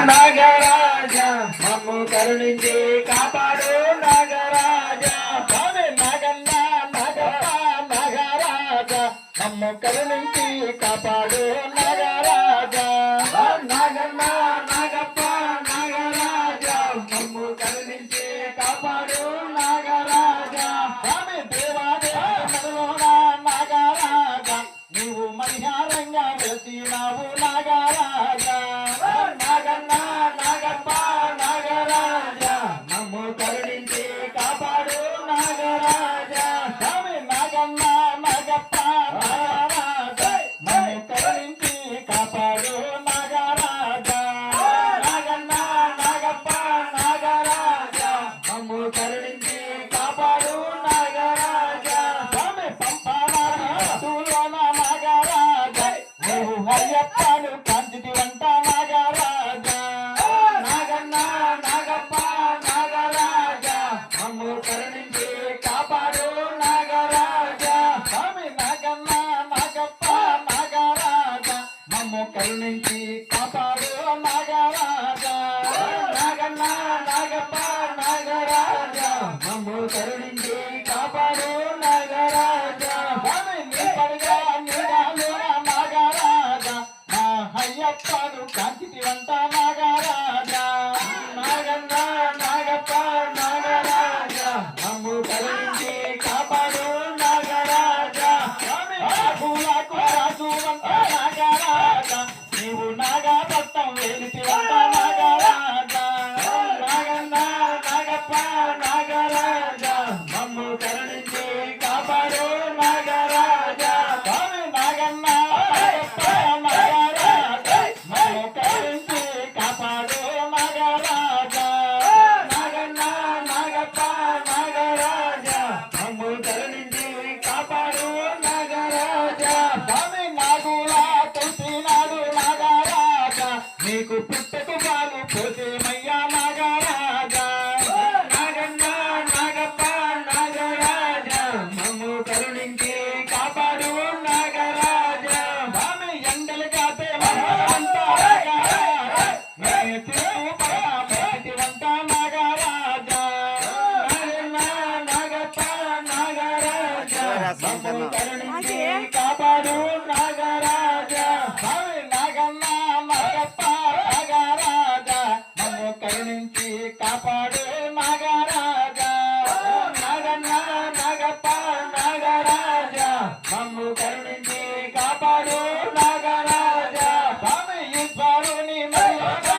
నాగరాజా మమ్ము కరుణించి కాపాడు నాగరాజా స్వామి నాగన్న నాగప్ప నాగరాజా మమ్ము కరుణించి కాపాడు నాగరాజా నాగన్న నాగప్ప నాగరాజా మమ్ము కరుణించి కాపాడు నాగరాజా స్వామి దేవాదేవ నాగరాజా నీవు మణిహారంగా వెళ్తున్నావు నాగరాజా నాగన్న నాగప్ప నాగరాజా మమ్ము కరుణించి కాపాడు నాగరాజా స్వామి నాగన్న నాగప్ప నాగరాజా మమ్ము కరుణించి కాపాడు నాగరాజా నాగన్న నాగప్ప నాగరాజా మమ్ము కరుణించి కాపాడు నాగరాజా స్వామి పంపాలోన నాగరాజా నువ్వు అయ్యప్పను కాంచితి వంట నాగరాజా నాగన్న నాగప్ప నాగరాజా మమ్ము కరుణించి కాపాడు నాగరాజా స్వామి నాగన్న నాగప్ప నాగరాజా మమ్ము కరుణించి కాపాడు నాగరాజా నాగన్న నాగప్ప నాగరాజా మమ్ము కరుణించి కాపాడు నాగరాజా స్వామి నీ పడగా నీడాలోన నాగరాజా నా అయ్యప్పను కాంచితి వంట నాగరాజా నాగన్న నాగప్ప నాగరాజా మమ్ము కరుణించి కాపాడు నాగరాజా స్వామి ఆకులకు రాజు వంట నాగరాజా నీవు నాగపట్నం వెలిసి వంట నాగరాజా నాగన్న నాగప్ప నాగరాజా మమ్ము కరుణించి కాపాడు నాగరాజా స్వామి నాగన్న నాగప్ప నాగరాజా మమ్ము కరుణించి కాపాడు నాగరాజా నాగన్న నాగప్ప నాగరాజా మమ్ము కరుణించి కాపాడు నాగరాజా స్వామి నాగులా తెలిసినాడు నాగరాజా నీకు పుట్టకు పాలు పోసేమయ్యా నాగరాజా నాగన్న నాగప్ప నాగరాజా మమ్ము కరుణించి కాపాడు నాగరాజా స్వామి ఎండలు కాపే వంట నాగరాజా నీ తిరుగు పరమేటి వంట నాగరాజా నాగన్న నాగప్ప నాగరాజా మమ్ము కరుణించి కాపాడు నాగరాజా స్వామి నాగన్న నాగప్ప నాగరాజా మమ్ము కరుణించి కాపాడు